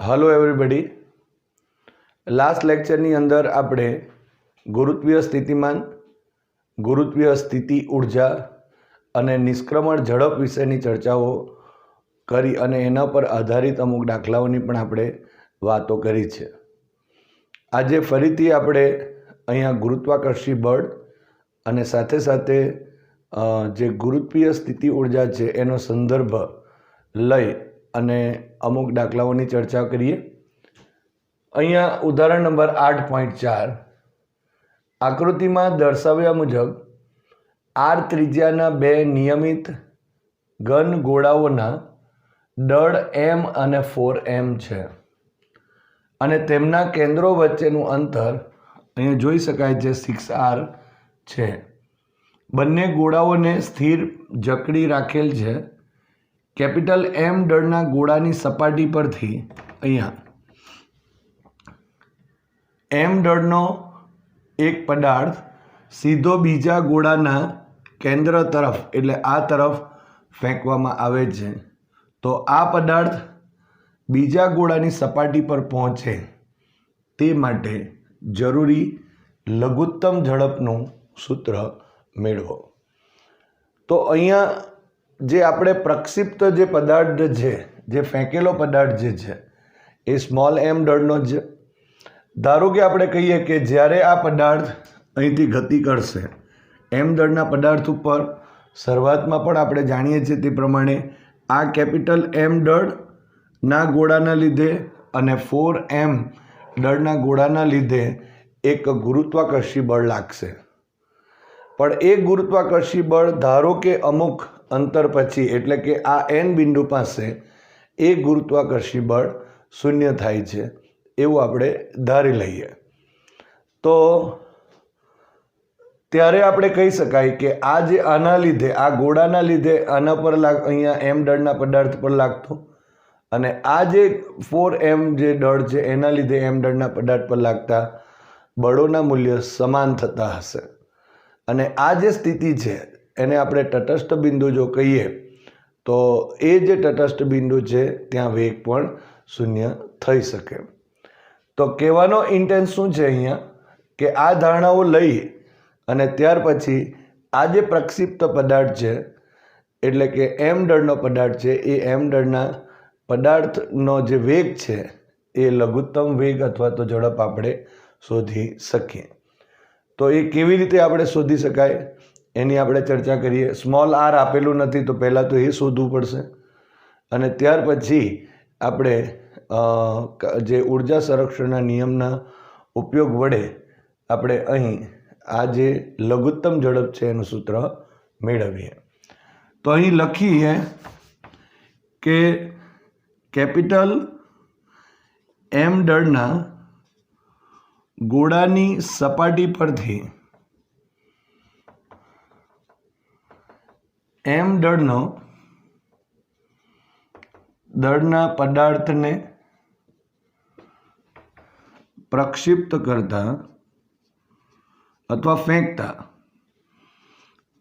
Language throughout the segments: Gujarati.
Hello everybody. लास्ट लेक्चरनी अंदर आपणे गुरुत्वीय स्थितिमान, गुरुत्वीय स्थिति ऊर्जा अने निष्क्रमण झड़प विषयनी चर्चाओ करी अने एना पर आधारित अमुक दाखलाओनी पण आपणे वातो करी छे। आजे फरीथी आपणे अहींया गुरुत्वाकर्षी बळ अने साथे साथे जे गुरुत्वीय स्थिति ऊर्जा छे एनो संदर्भ लई अने अमुक दाखलाओनी चर्चा करिए। अहींया उदाहरण नंबर 8.4 आकृति में दर्शाव्या मुजब आर त्रिज्याना बे नियमित घन गोळाओना दળ m અને 4m છે અને તેમના કેન્દ્રો વચ્ચેનું અંતર અહીંયા જોઈ શકાય છે 6r છે। બંને ગોળાઓને સ્થિર જકડી રાખેલ છે। कैपिटल M दळना गोळानी सपाटी परथी अहींया M दळनो एक पदार्थ सीधो बीजा गोळाना केंद्र तरफ एटले आ तरफ फेंकवामां आवे छे। तो आ पदार्थ बीजा गोळानी सपाटी पर पहोंचे ते माटे जरूरी लघुत्तम झड़पनुं सूत्र मेळवो। तो अहींया जे आपणे प्रक्षिप्त जे पदार्थ है, जे फेंकेलो पदार्थ जे है ए स्मॉल एम दळनो ज। धारो कि आपणे कहीए कि ज्यारे आ पदार्थ अहींथी गति करशे एम दळना पदार्थ पर शरूआतमां पण आपणे जाणीए छीए ते प्रमाणे आ कैपिटल एम दळना गोळाना लीधे अने 4m दळना गोळाना लीधे एक गुरुत्वाकर्षी बळ लागशे। पण एक गुरुत्वाकर्षी बळ धारो कि अमुक अंतर पछी एटले कि आ एन बिंदु पासे एक गुरुत्वाकर्षी बळ शून्य थाय छे एवुं आपणे धारी लईए। तो त्यारे आपणे कही शकाय कि आ जे आना लीधे आ गोळाना लीधे आना पर अहींया एम दळना पदार्थ पर लागतो अने आ जे 4m जे दळ छे एना लीधे एम दळना पदार्थ पर लागता बळोना मूल्य समान थता हशे। अने आ जे स्थिति छे एने आपणे तटस्थ बिंदु जो कहीए तो ए जे तटस्थ बिंदु छे त्यां वेग पण शून्य थई शके। तो कहेवानो इंटेन्स शुं छे अहींया कि आ धारणाओ लई अने त्यार पछी आ जे प्रक्षिप्त पदार्थ छे एटले कि एम दळनो पदार्थ छे ए एम दळना पदार्थनो जे वेग छे ए लघुत्तम वेग अथवा तो झड़प आपणे शोधी शकीए। तो ए केवी रीते आपणे शोधी शकाय एनी आपणे चर्चा करिए। स्मॉल आर आपेलू नथी तो पहला तो ए शोधवू पड़शे अने त्यार पछी आपणे जे ऊर्जा संरक्षणना नियमना उपयोग वडे आपणे अहीं आ जे लघुत्तम झड़प छे एनुं सूत्र मेळवीए। तो अहीं लखीए के कैपिटल एम दळना गोळानी सपाटी परथी एम दळनो दळना पदार्थ ने प्रक्षिप्त करता अथवा फेंकता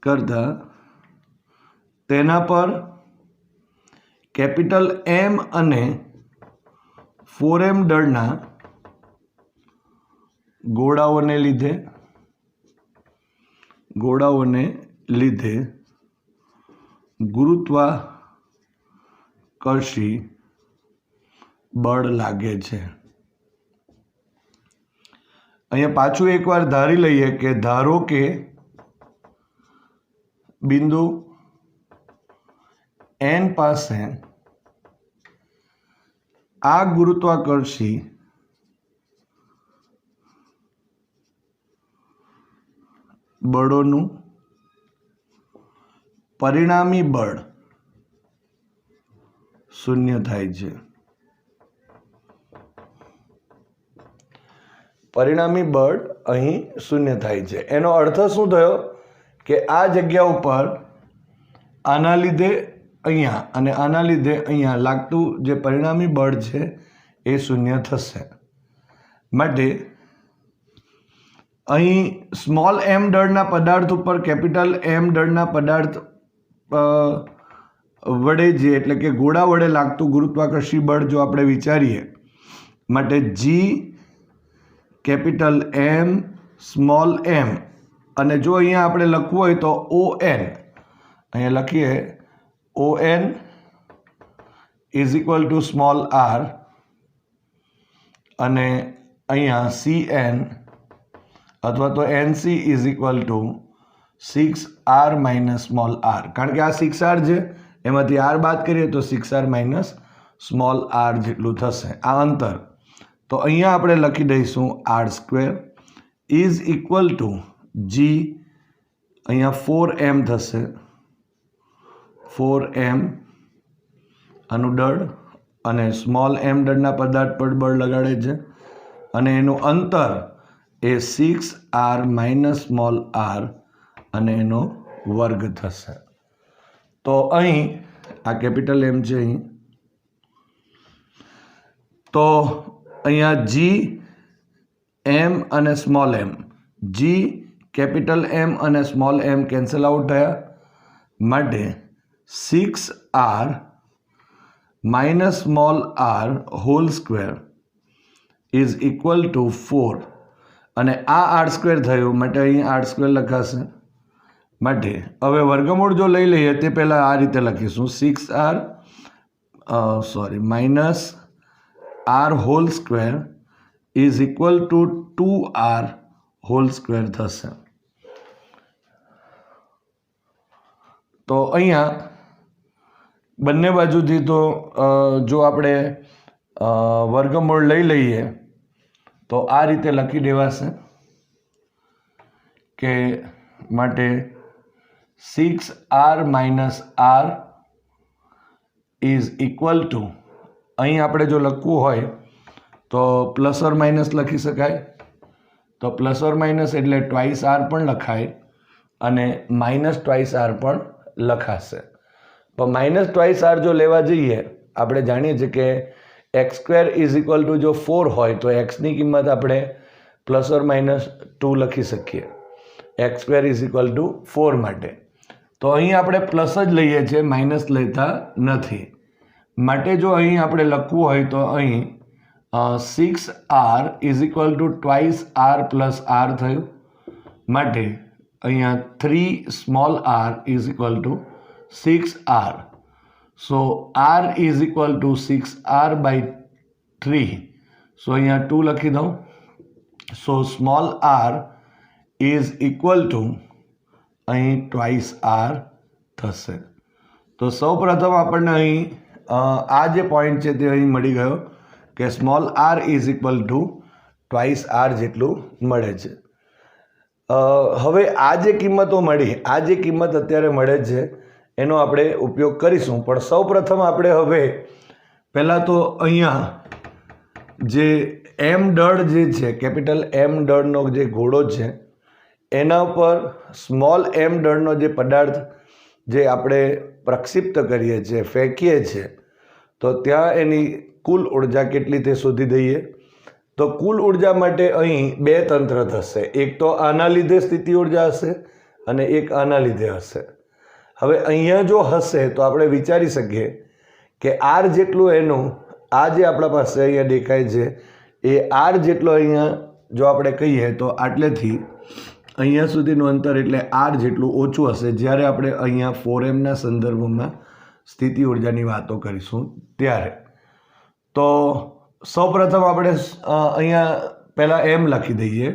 करता तेना पर कैपिटल एम अने 4m दळना गोळाओने लीधे गुरुत्वाकर्षी बळ लागे छे। अहींया पाछुं एक वार धारी लईए कि धारो के बिंदु एन पासे आ गुरुत्वाकर्षी बळोनुं परिणामी बळ शून्य थाय छे। परिणामी बळ अहीं शून्य थाय छे। एनो अर्थ शुं थयो कि आ जग्या उपर आना लीधे अहींया अने आना लीधे अहींया लागतुं जे परिणामी बळ छे ए शून्य थशे। माटे अहीं स्मॉल एम दळना पदार्थ उपर कैपिटल एम दळना पदार्थ वडे जे एटले के गोळा वडे लागतुं गुरुत्वाकर्षी बळ जो आपणे विचारीए માટે જી કેપિટલ એમ સ્મોલ એમ, અને જો અહીંયા આપણે લખવું હોય તો ઓ એન, અહીંયા લખીએ O N is equal to small r, અને અહીંયા સી એન અથવા તો NC is equal to 6r minus small r, કારણ કે આ 6r છે એમાંથી r બાદ કરીએ તો 6r માઇનસ સ્મોલ આર જેટલું થશે આ અંતર. તો અહીંયા આપણે લખી દઈશું R square is equal to G, અહીંયા 4m થશે, 4m આનું દળ, અને સ્મોલ એમ દળના પદાર્થ પર બળ લગાડે છે, અને એનું અંતર એ 6r માઇનસ સ્મોલ આર અને એનો વર્ગ થશે. તો અહીં આ કેપિટલ એમ છે અહીં, તો અહીંયા જી એમ અને સ્મોલ એમ, જી કેપિટલ એમ અને સ્મોલ એમ કેન્સલ આઉટ થયા, માટે 6r minus small r whole square is equal to 4, અને આ આર સ્ક્વેર થયું માટે અહીં આર સ્ક્વેર લખાશે. માટે હવે વર્ગમૂળ જો લઈ લઈએ તે પહેલાં આ રીતે લખીશું 6r minus r whole square is equal to 2r whole square થશે. તો અહીંયા બંને બાજુથી તો જો આપણે વર્ગમૂળ લઈ લઈએ તો આ રીતે લખી દેવાશે કે માટે 6r minus r is equal to, અહીં આપણે જો લખવું હોય તો પ્લસ ઓર માઇનસ લખી શકાય, તો પ્લસ ઓર માઇનસ એટલે ટ્વાઇસ આર પણ લખાય અને માઇનસ ટ્વાઇસ આર પણ લખાશે. પણ માઇનસ ટ્વાઇસ આર જો લેવા જઈએ આપણે જાણીએ છીએ કે x square is equal two જો 4 હોય તો એક્સની કિંમત આપણે પ્લસ ઓર માઇનસ 2 લખી શકીએ, x square is equal to 4 માટે. તો અહીં આપણે પ્લસ જ લઈએ છીએ, માઇનસ લેતા નથી. માટે જો અહીં આપણે લખવું હોય તો અહીં 6r is equal to twice R plus R થયું, માટે અહીંયા 3 small R is equal to 6r. So r is equal to 6r by 3. So અહીંયા 2 લખી દઉં. So small r is equal to અહીં ટ્વાઇસ r થશે. તો સૌ પ્રથમ આપણને અહીં આ જે પોઈન્ટ છે તે અહીં મળી ગયો કે small r is equal to twice r જેટલું મળે છે. હવે આ જે કિંમતો મળી, આ જે કિંમત અત્યારે મળે છે એનો આપણે ઉપયોગ કરીશું. પણ સૌ પ્રથમ આપણે હવે પહેલાં તો અહીંયા જે એમ દળ જે છે, કેપિટલ એમ દળનો જે ઘોડો છે એના ઉપર સ્મોલ એમ દળનો જે પદાર્થ જે આપણે પ્રક્ષિપ્ત કરીએ છીએ, ફેંકીએ છીએ, તો ત્યાં એની કુલ ઉર્જા કેટલી તે શોધી દઈએ. તો કુલ ઉર્જા માટે અહીં બે તંત્ર થશે, એક તો આના લીધે સ્થિતિ ઉર્જા હશે અને એક આના લીધે હશે. હવે અહીંયા જો હશે તો આપણે વિચારી શકીએ કે આર જેટલું એનું આ જે આપણા પાસે અહીંયા દેખાય છે એ આર જેટલો અહીંયા જો આપણે કહીએ તો આટલેથી અહીંયા સુધીનું અંતર એટલે આર જેટલું ઓછું હશે જ્યારે આપણે અહીંયા 4mના સંદર્ભમાં સ્થિતિ ઉર્જાની વાતો કરીશું ત્યારે. તો સૌપ્રથમ આપણે અહીંયા પહેલાં એમ લખી દઈએ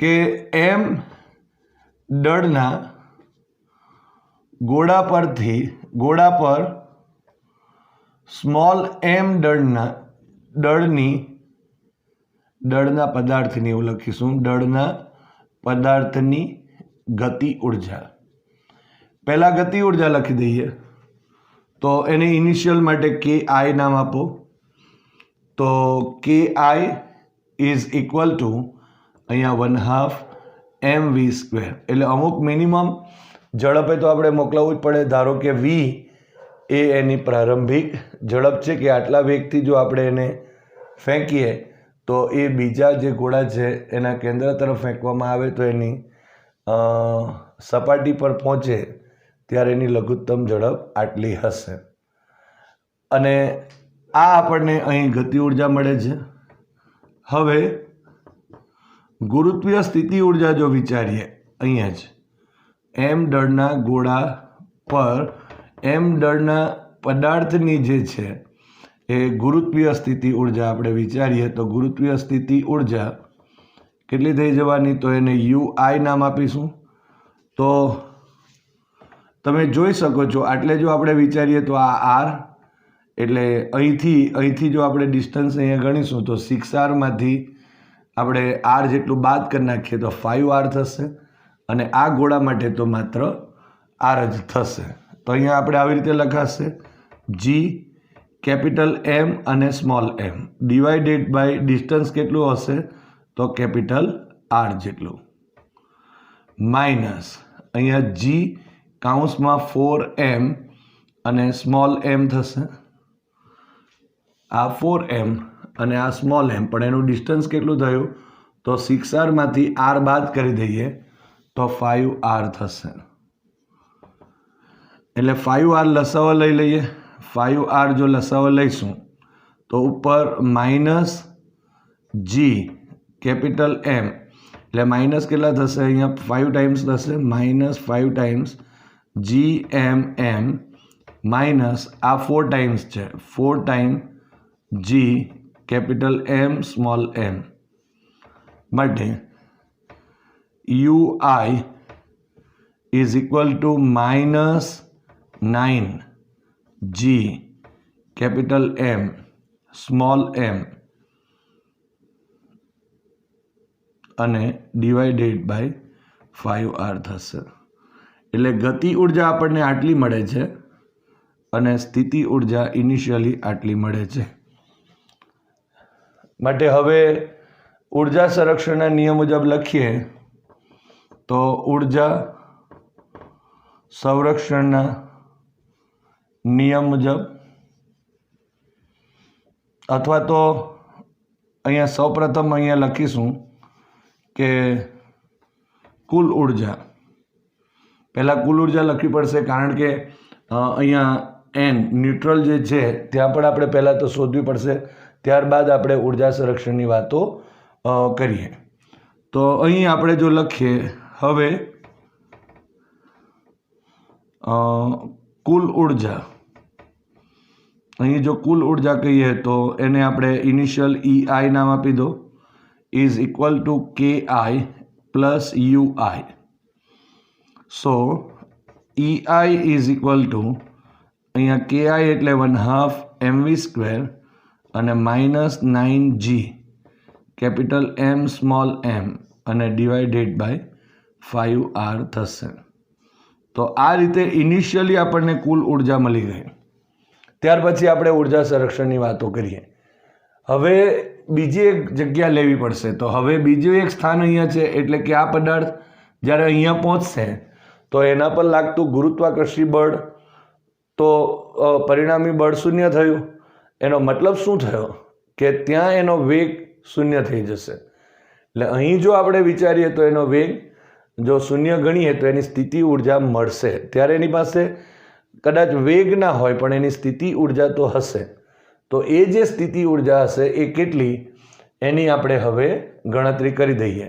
કે એમ દળના ગોળા પર સ્મોલ એમ દળના પદાર્થની એવું લખીશું, દળના પદાર્થની ગતિ ઉર્જા. પહેલાં ગતિ ઉર્જા લખી દઈએ તો એને ઇનિશિયલ માટે કે આઈ નામ આપો. તો કે આઈ ઇઝ ઇક્વલ ટુ અહીંયા 1/2 mv², એટલે અમુક મિનિમમ ઝડપે તો આપણે મોકલાવવું જ પડે. ધારો કે વી એ એની પ્રારંભિક ઝડપ છે કે આટલા વેગથી જો આપણે એને ફેંકીએ તો એ બીજા જે ગોળા છે એના કેન્દ્ર તરફ ફેંકવામાં આવે તો એની સપાટી પર પહોંચે ત્યારે એની લઘુત્તમ ઝડપ આટલી હશે. અને આ આપણને અહીં ગતિ ઉર્જા મળે છે. હવે ગુરુત્વીય સ્થિતિ ઉર્જા જો વિચારીએ, અહીંયા જ એમ દળના ગોળા પર એમ દળના પદાર્થની જે છે એ ગુરુત્વીય સ્થિતિ ઉર્જા આપણે વિચારીએ તો ગુરુત્વીય સ્થિતિ ઉર્જા કેટલી થઈ જવાની? તો એને યુઆઈ નામ આપીશું. તો તમે જોઈ શકો છો, આટલે જો આપણે વિચારીએ તો આ આર, એટલે અહીંથી જો આપણે ડિસ્ટન્સ અહીંયા ગણીશું તો 6r આપણે આર જેટલું બાદ કરી નાખીએ તો 5r થશે, અને આ ગોળા માટે તો માત્ર આર જ થશે. તો અહીંયા આપણે આવી રીતે લખાશે જી કેપિટલ એમ અને small M divided by distance કેટલું હશે? તો કેપિટલ આર જેટલું, માઇનસ અહીંયા જી કાઉન્સમાં 4m અને સ્મોલ એમ થશે. આ 4m અને આ સ્મોલ એમ, પણ એનું ડિસ્ટન્સ કેટલું થયું? તો 6r આર બાદ કરી દઈએ તો 5r થશે. એટલે 5r લસાવો લઈ લઈએ. 5r જો લસાવો લઈશું તો ઉપર માઇનસ જી કેપિટલ એમ, એટલે માઇનસ કેટલા થશે? અહીંયા 5 ટાઈમ્સ થશે, minus 5 times G M M minus આ 4 ટાઈમ્સ છે, 4 time G capital M small M માટે U I is equal to minus 9 G capital M small M અને ડિવાઇડેડ બાય 5r થશે. એટલે ગતિ ઉર્જા આપણને આટલી મળે છે અને સ્થિતિ ઉર્જા ઇનિશિયલી આટલી મળે છે. માટે હવે ઉર્જા સંરક્ષણના નિયમ મુજબ લખીએ તો ઉર્જા સંરક્ષણના નિયમ મુજબ, અથવા તો અહીંયા સૌપ્રથમ અહીંયા લખીશું કે કુલ ઉર્જા, પહેલાં કુલ ઉર્જા લખવી પડશે, કારણ કે અહીંયા એન ન્યુટ્રલ જે છે ત્યાં પણ આપણે પહેલાં તો શોધવી પડશે, ત્યારબાદ આપણે ઉર્જા સંરક્ષણની વાતો કરીએ. તો અહીં આપણે જો લખીએ હવે કુલ ઉર્જા, અહીં જો કુલ ઉર્જા કહીએ તો એને આપણે ઇનિશિયલ EI નામ આપી દો, is equal two KI plus UI. So EI is equal two અહીંયા KI એટલે 1/2 mv² અને minus 9g capital M small m અને ડિવાઇડેડ બાય 5r થશે. તો આ રીતે ઇનિશિયલી આપણને કુલ ઉર્જા મળી ગઈ. ત્યાર પછી આપણે ઉર્જા સંરક્ષણની વાતો કરીએ. હવે બીજી એક જગ્યા લેવી પડશે. તો હવે બીજું એક સ્થાન અહીંયા છે, એટલે કે આ પદાર્થ જ્યારે અહીંયા પહોંચશે તો એના પર લાગતું ગુરુત્વાકર્ષી બળ, તો પરિણામી બળ શૂન્ય થયું. એનો મતલબ શું થયો? કે ત્યાં એનો વેગ શૂન્ય થઈ જશે. એટલે અહીં જો આપણે વિચારીએ તો એનો વેગ જો શૂન્ય ગણીએ તો એની સ્થિતિ ઉર્જા મળશે. ત્યારે એની પાસે કદાચ વેગ ના હોય પણ એની સ્થિતિ ઉર્જા તો હશે. તો એ જે સ્થિતિ ઉર્જા હશે એ કેટલી એની આપણે હવે ગણતરી કરી દઈએ.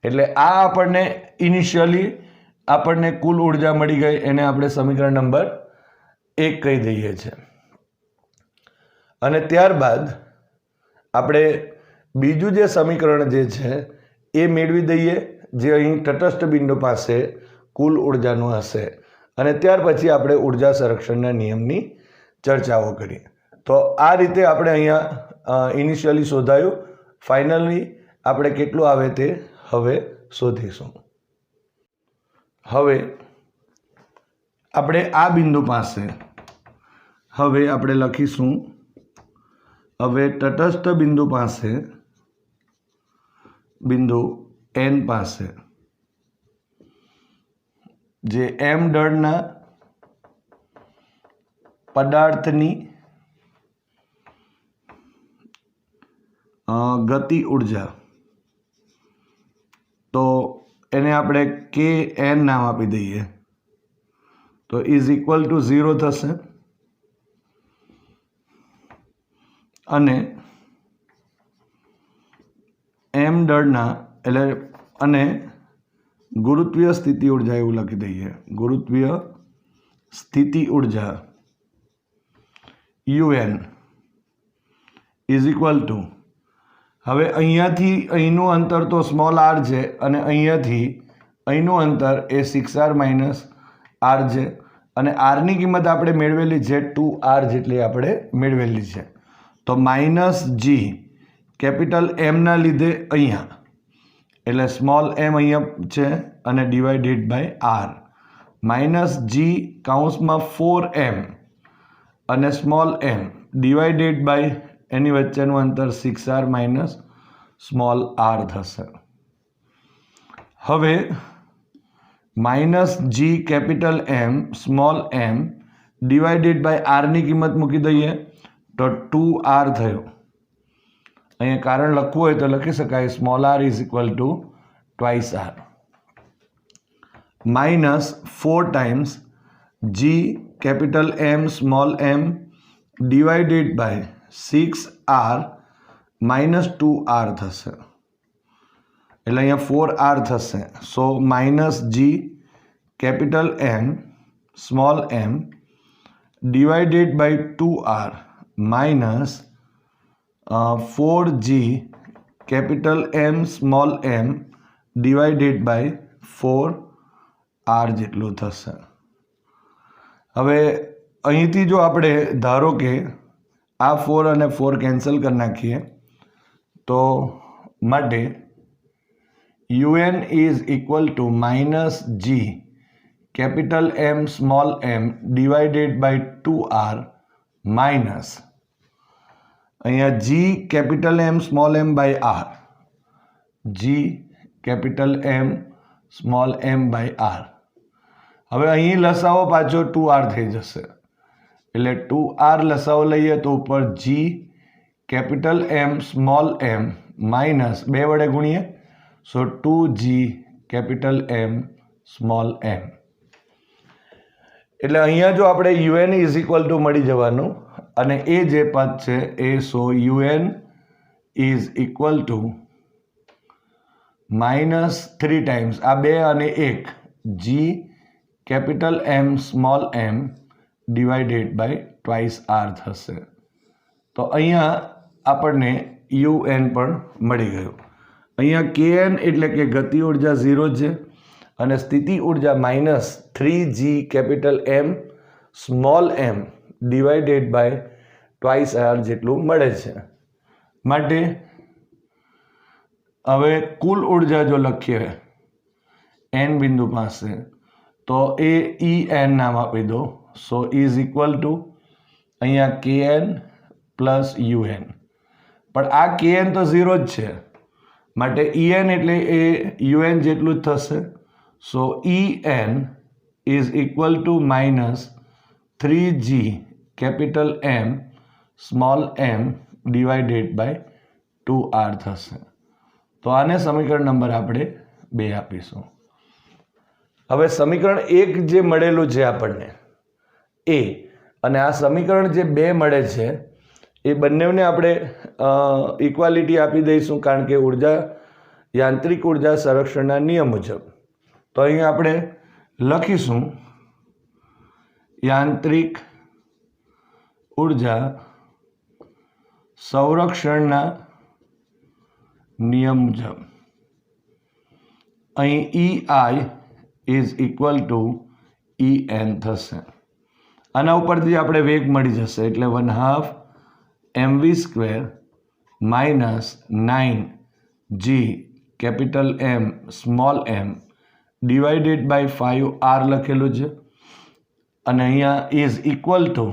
એટલે આ આપણને ઇનિશિયલી આપણને કુલ ઉર્જા મળી ગઈ, એને આપણે સમીકરણ નંબર 1 કહી દઈએ છીએ. અને ત્યારબાદ આપણે બીજું જે સમીકરણ જે છે એ મેળવી દઈએ, જે અહીં તટસ્થ બિંદુ પાસે કુલ ઉર્જાનું હશે. અને ત્યાર પછી આપણે ઉર્જા સંરક્ષણના નિયમની ચર્ચાઓ કરીએ. તો આ રીતે આપણે અહીંયા ઇનિશિયલી શોધાયું, ફાઇનલી આપણે કેટલું આવે તે હવે શોધીશું. હવે આપણે આ બિંદુ પાસે હવે આપણે લખીશું, હવે તટસ્થ બિંદુ પાસે, બિંદુ N પાસે જે M દળના પદાર્થની ગતિ ઉર્જા, તો એને આપણે KN નામ આપી દઈએ, તો ઇઝ ઇક્વલ ટુ 0 થશે. અને એમ દળના એટલે અને ગુરુત્વીય સ્થિતિ ઉર્જા એવું લખી દઈએ, ગુરુત્વીય સ્થિતિ ઉર્જા UN ઇઝ ઇક્વલ ટુ, હવે અહીંયાથી અહીંનું અંતર તો સ્મોલ આર છે અને અહીંયાથી અહીંનું અંતર એ 6r માઇનસ આર છે અને આરની કિંમત આપણે મેળવેલી છે 2r જેટલી આપણે મેળવેલી છે. તો માઇનસ જી કેપિટલ એમના લીધે અહીંયા એટલે સ્મોલ એમ અહીંયા છે અને divided by R minus G કાઉન્સમાં 4m અને સ્મોલ એમ ડિવાઇડેડ બાય એની વચ્ચેનું અંતર 6r માઇનસ સ્મોલ આર થશે. હવે minus G capital M small M divided by આરની કિંમત મૂકી દઈએ તો 2r થયો. અહીંયા કારણ લખવું હોય તો લખી શકાય small R is equal to twice r minus 4 times g capital M small M divided by 6r minus 2r થશે એટલે અહીંયા 4r થશે. So minus G capital M small M divided by 2r minus 4g capital M small M divided by 4r જેટલું થશે. હવે અહીંથી જો આપણે ધારો કે આ 4 અને 4 કેન્સલ કરી નાખીએ તો માટે UN is equal to minus G capital M small M divided by 2r minus અહીંયા g capital M small m by r, g capital M small m by r. હવે અહીં લસાવો પાછો 2r થઈ જશે એટલે 2r લસાવો લઈએ તો ઉપર જી કેપિટલ એમ સ્મોલ એમ માઇનસ 2 વડે ગુણીએ સો 2g કેપિટલ એમ સ્મોલ એમ. એટલે અહીંયા જો આપણે UN ઇઝ ઇક્વલ ટુ મળી જવાનું અને એ જે પદ છે એ so UN is equal to minus 3 times આ 2 અને 1 G capital M small M divided by twice R થશે. તો અહીંયા આપણને UN પણ મળી ગયું. અહીંયા kn એટલે કે ગતિ ઉર્જા 0 છે અને સ્થિતિ ઉર્જા minus 3g capital M small M divided by twice R જેટલું મળે છે. માટે હવે કુલ ઉર્જા જો લખીએ n બિંદુ પાસે તો એ En નામ આપી દો. સો ઇઝ ઇક્વલ ટુ અહીંયા kn પ્લસ UN પણ આ kn તો 0 જ છે માટે En એટલે એ UN જેટલું જ થશે. So En is equal to minus 3g capital M small M divided by 2r થશે. તો આને સમીકરણ નંબર આપણે 2 આપીશું. હવે સમીકરણ 1 જે મળેલું છે આપણને એ અને આ સમીકરણ જે 2 મળે છે એ બંનેને આપણે ઇક્વાલિટી આપી દઈશું કારણ કે ઉર્જા યાંત્રિક ઉર્જા સંરક્ષણના નિયમ મુજબ. તો અહીં આપણે લખીશું યાંત્રિક ઉર્જા સંરક્ષણના નિયમ મુજબ અહીં EI is equal two En થશે. આના ઉપરથી આપણે વેગ મળી જશે એટલે 1/2 mv² minus 9g capital M small M divided by 5r લખેલું છે અને અહીંયા is equal to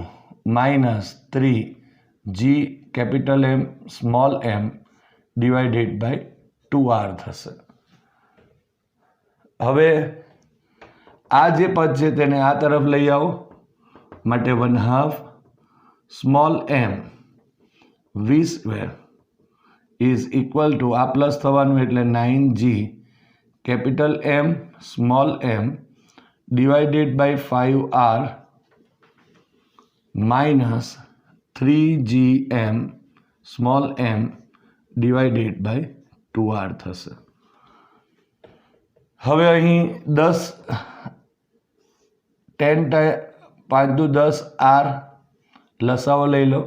minus 3g capital M small M divided by 2r થશે. હવે આ જે પદ છે તેને આ તરફ લઈ આવો માટે 1/2 small M v² is equal to આ પ્લસ થવાનું એટલે 9g capital M small M divided by 5r minus 3gm small m divided by 2r થશે. હવે અહીં 10 5 દુ 10 r લસાવો લઈ લો.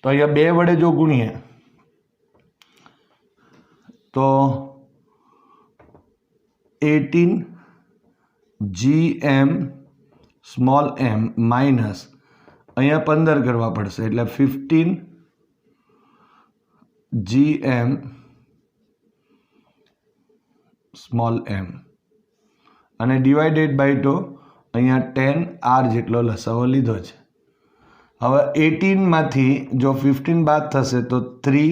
તો અહીંયા 2 વડે જો ગુણીએ તો 18 gm સ્મોલ m માઇનસ અહીંયા 15 કરવા પડશે એટલે 15 gm સ્મોલ m અને ડિવાઇડેડ બાય 2 અહીંયા 10 r જેટલો લસાવો લીધો છે. હવે 18 માંથી જો 15 બાદ થશે તો 3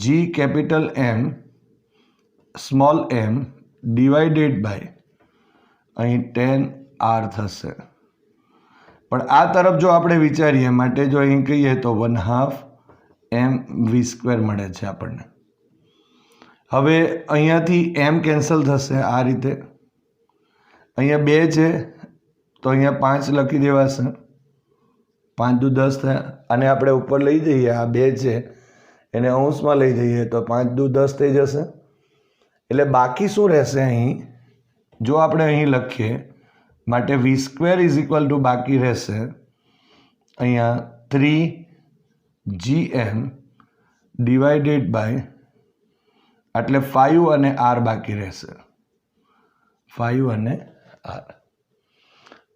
g capital M small m divided by અહીં 10 r થશે. પણ આ તરફ જો આપણે વિચારીએ માટે જો અહીં કહીએ તો 1/2 mv² મળે છે આપણને. હવે અહીંયાથી m કેન્સલ થશે આ રીતે. અહીંયા 2 છે તો અહીંયા 5 લખી દેવાશે. 5 દુ 10 થયા અને આપણે ઉપર લઈ જઈએ આ 2 છે એને અંશમાં લઈ જઈએ તો 5 દુ 10 થઈ જશે. એટલે બાકી શું રહેશે અહીં જો આપણે અહીં લખીએ માટે v² બાકી રહેશે અહીંયા 3gm ડિવાઇડેડ બાય એટલે 5 અને r બાકી રહેશે. 5 અને r.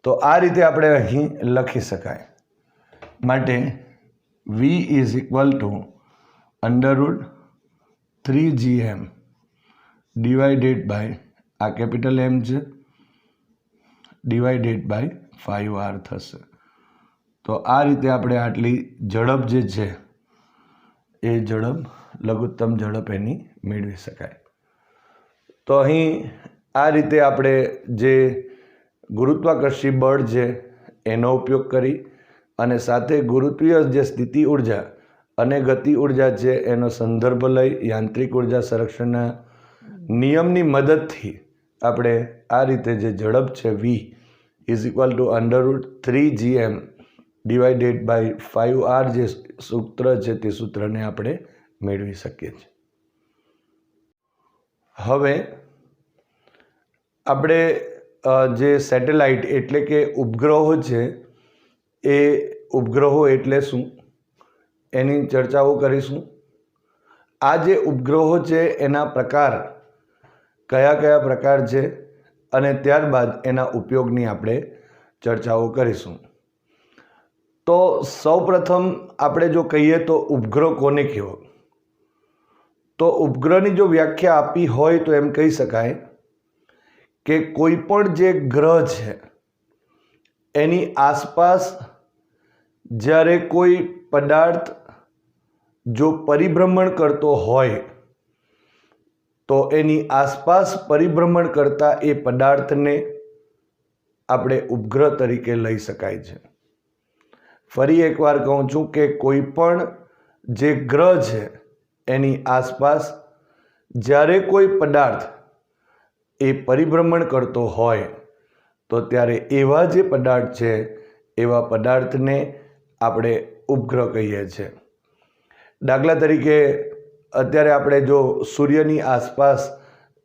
તો આ રીતે આપણે અહીં લખી શકાય. માટે v √3gm ડિવાઇડેડ બાય આ કેપિટલ M છે ડિવાઇડેડ બાય 5r થશે. તો આ રીતે આપણે આટલી ઝડપ જે છે એ ઝડપ લઘુત્તમ ઝડપ એની મેળવી શકાય. તો અહીં આ રીતે આપણે જે ગુરુત્વાકર્ષી બળ છે એનો ઉપયોગ કરી અને સાથે ગુરુત્વીય જે સ્થિતિ ઉર્જા અને ગતિ ઉર્જા છે એનો સંદર્ભ લઈ યાંત્રિક ઉર્જા સંરક્ષણના નિયમની મદદથી આપણે આ રીતે જે ઝડપ છે v √3gm divided by 5r જે સૂત્ર છે તે સૂત્રને આપણે મેળવી શકીએ છીએ. હવે આપણે જે સેટેલાઇટ એટલે કે ઉપગ્રહો છે એ ઉપગ્રહો એટલે શું એની ચર્ચાઓ કરીશું. આ જે ઉપગ્રહો છે એના પ્રકાર કયા કયા પ્રકાર છે અને ત્યારબાદ એના ઉપયોગની આપણે ચર્ચાઓ કરીશું. તો સૌપ્રથમ આપણે જો કહીએ તો ઉપગ્રહ કોને કહેવો, તો ઉપગ્રહની જો વ્યાખ્યા આપી હોય તો એમ કહી શકાય કે કોઈ પણ જે ગ્રહ છે એની આસપાસ જ્યારે કોઈ પદાર્થ જો પરિભ્રમણ કરતો હોય તો એની આસપાસ પરિભ્રમણ કરતા એ પદાર્થને આપણે ઉપગ્રહ તરીકે લઈ શકાય છે. ફરી એકવાર કહું છું કે કોઈ પણ જે ગ્રહ છે એની આસપાસ જ્યારે કોઈ પદાર્થ એ પરિભ્રમણ કરતો હોય તો ત્યારે એવા જે પદાર્થ છે એવા પદાર્થને આપણે ઉપગ્રહ કહીએ છીએ. દાખલા તરીકે અત્યારે આપણે જો સૂર્યની આસપાસ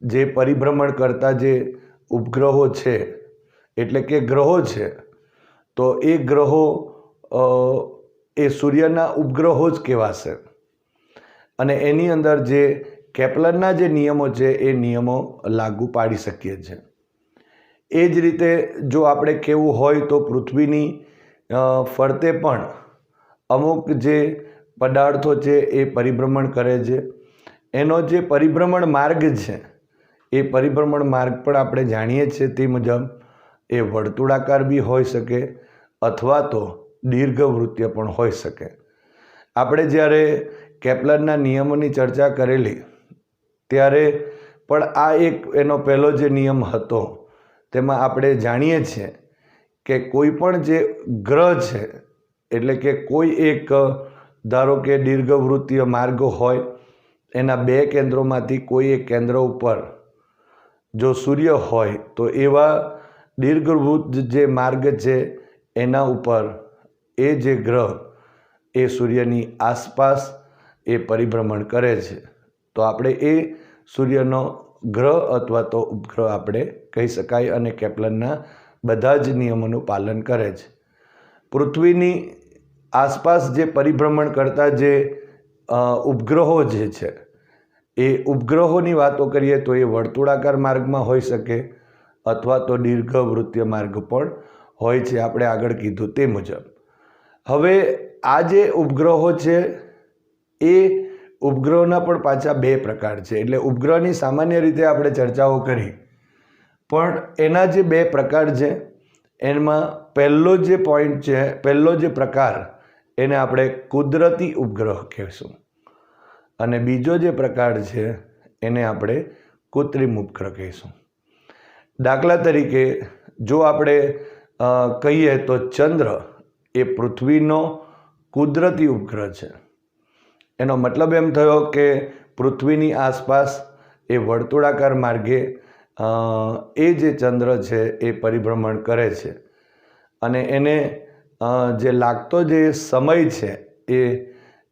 જે પરિભ્રમણ કરતા જે ઉપગ્રહો છે એટલે કે ગ્રહો છે તો એ ગ્રહો એ સૂર્યના ઉપગ્રહો જ કહેવાશે અને એની અંદર જે કેપ્લરના જે નિયમો છે એ નિયમો લાગુ પાડી શકીએ છીએ. એ જ રીતે જો આપણે કહેવું હોય તો પૃથ્વીની ફરતે પણ અમુક જે પદાર્થો છે એ પરિભ્રમણ કરે છે. એનો જે પરિભ્રમણ માર્ગ છે એ પરિભ્રમણ માર્ગ પણ આપણે જાણીએ છીએ તે મુજબ એ વર્તુળાકાર બી હોઈ શકે અથવા તો દીર્ઘવૃત્તીય પણ હોઈ શકે. આપણે જ્યારે કેપ્લરના નિયમોની ચર્ચા કરેલી ત્યારે પણ આ એક એનો પહેલો જે નિયમ હતો તેમાં આપણે જાણીએ છીએ કે કોઈ પણ જે ગ્રહ છે એટલે કે કોઈ એક ધારો કે દીર્ઘવૃત્તીય માર્ગ હોય એના 2 કેન્દ્રોમાંથી કોઈ એક કેન્દ્ર ઉપર જો સૂર્ય હોય તો એવા દીર્ઘવૃત્ત જે માર્ગ છે એના ઉપર એ જે ગ્રહ એ સૂર્યની આસપાસ એ પરિભ્રમણ કરે છે. તો આપણે એ સૂર્યનો ગ્રહ અથવા તો ઉપગ્રહ આપણે કહી શકાય અને કેપ્લરના બધા જ નિયમોનું પાલન કરે છે. પૃથ્વીની આસપાસ જે પરિભ્રમણ કરતા જે ઉપગ્રહો જે છે એ ઉપગ્રહોની વાતો કરીએ તો એ વર્તુળાકાર માર્ગમાં હોઈ શકે અથવા તો દીર્ઘવૃત્તીય માર્ગ પણ હોય છે, આપણે આગળ કીધું તે મુજબ. હવે આ જે ઉપગ્રહો છે એ ઉપગ્રહોના પણ પાછા બે પ્રકાર છે. એટલે ઉપગ્રહની સામાન્ય રીતે આપણે ચર્ચાઓ કરી, પણ એના જે બે પ્રકાર છે એમાં પહેલો જે પોઈન્ટ છે, પહેલો જે પ્રકાર એને આપણે કુદરતી ઉપગ્રહ કહીશું અને બીજો જે પ્રકાર છે એને આપણે કૃત્રિમ ઉપગ્રહ કહીશું. દાખલા તરીકે જો આપણે કહીએ તો ચંદ્ર એ પૃથ્વીનો કુદરતી ઉપગ્રહ છે. એનો મતલબ એમ થયો કે પૃથ્વીની આસપાસ એ વર્તુળાકાર માર્ગે એ જે ચંદ્ર છે એ પરિભ્રમણ કરે છે અને એને જે લાગતો જે સમય છે એ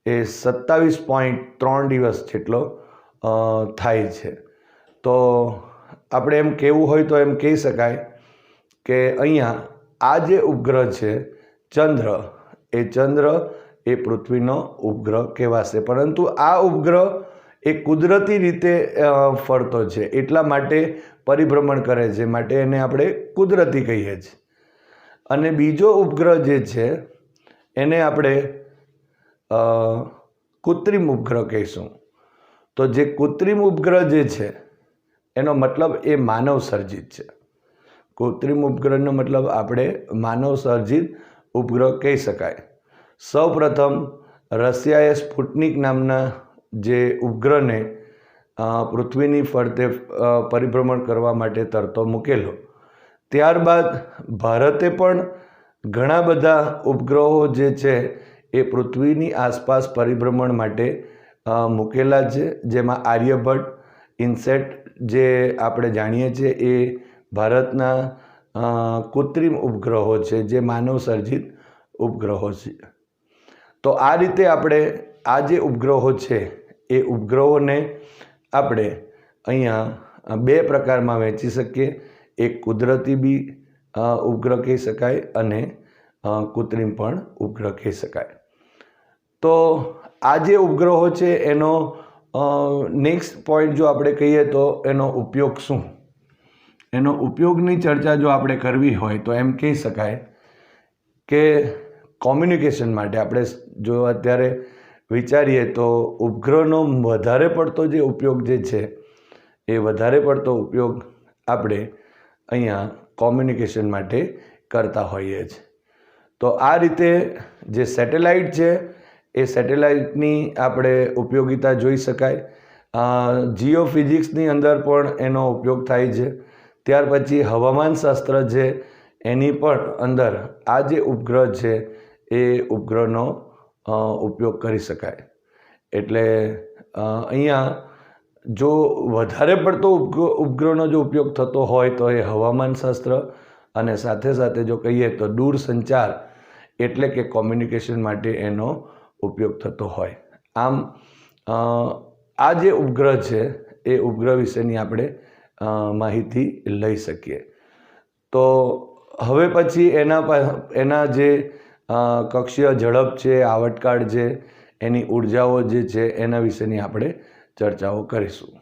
27.3 દિવસ જેટલો થાય છે. તો આપણે એમ કહેવું હોય તો એમ કહી શકાય કે અહીંયા આ જે ઉપગ્રહ છે ચંદ્ર એ પૃથ્વીનો ઉપગ્રહ કહેવાશે. પરંતુ આ ઉપગ્રહ એ કુદરતી રીતે ફરતો છે, એટલા માટે પરિભ્રમણ કરે છે, માટે એને આપણે કુદરતી કહીએ છીએ. અને બીજો ઉપગ્રહ જે છે એને આપણે કૃત્રિમ ઉપગ્રહ કહીશું. તો જે કૃત્રિમ ઉપગ્રહ જે છે એનો મતલબ એ માનવ સર્જિત છે. કૃત્રિમ ઉપગ્રહનો મતલબ આપણે માનવ સર્જિત ઉપગ્રહ કહી શકાય. સૌપ્રથમ રશિયાએ સ્પુટનિક નામના જે ઉપગ્રહને પૃથ્વીની ફરતે પરિભ્રમણ કરવા માટે તરતો મૂકેલો. ત્યારબાદ ભારતે પણ ઘણા બધા ઉપગ્રહો જે છે એ પૃથ્વીની આસપાસ પરિભ્રમણ માટે મૂકેલા છે, જેમાં આર્યભટ્ટ, ઇનસેટ જે આપણે જાણીએ છીએ એ ભારતના કૃત્રિમ ઉપગ્રહો છે, જે માનવ સર્જિત ઉપગ્રહો છે. તો આ રીતે આપણે આ જે ઉપગ્રહો છે એ ઉપગ્રહોને આપણે અહીંયા બે પ્રકારમાં વહેંચી શકીએ. એક કુદરતી બી ઉપગ્રહ કહી શકાય અને કૃત્રિમ પણ ઉપગ્રહ કહી શકાય. તો આ જે ઉપગ્રહો છે એનો નેક્સ્ટ પોઈન્ટ જો આપણે કહીએ તો એનો ઉપયોગ શું? એનો ઉપયોગની ચર્ચા જો આપણે કરવી હોય તો એમ કહી શકાય કે કોમ્યુનિકેશન માટે આપણે જો અત્યારે વિચારીએ તો ઉપગ્રહનો વધારે પડતો જે ઉપયોગ જે છે એ વધારે પડતો ઉપયોગ આપણે અહીંયા કોમ્યુનિકેશન માટે કરતા હોઈએ છીએ. તો આ રીતે જે સેટેલાઇટ છે એ સેટેલાઇટની આપણે ઉપયોગિતા જોઈ શકાય. જીઓ ફિઝિક્સની અંદર પણ એનો ઉપયોગ થાય છે. ત્યાર પછી હવામાનશાસ્ત્ર છે એની પણ અંદર આ જે ઉપગ્રહ છે એ ઉપગ્રહનો ઉપયોગ કરી શકાય. એટલે અહીંયા જો વધારે પડતો ઉપગ્રહનો જો ઉપયોગ થતો હોય તો એ હવામાનશાસ્ત્ર અને સાથે સાથે જો કહીએ તો દૂરસંચાર એટલે કે કોમ્યુનિકેશન માટે એનો ઉપયોગ થતો હોય. આમ આ જે ઉપગ્રહ છે એ ઉપગ્રહ વિશેની આપણે માહિતી લઈ શકીએ. તો હવે પછી એના જે કક્ષીય ઝડપ છે, આવટકાળ છે, એની ઉર્જાઓ જે છે એના વિશેની આપણે ચર્ચાઓ કરીશું.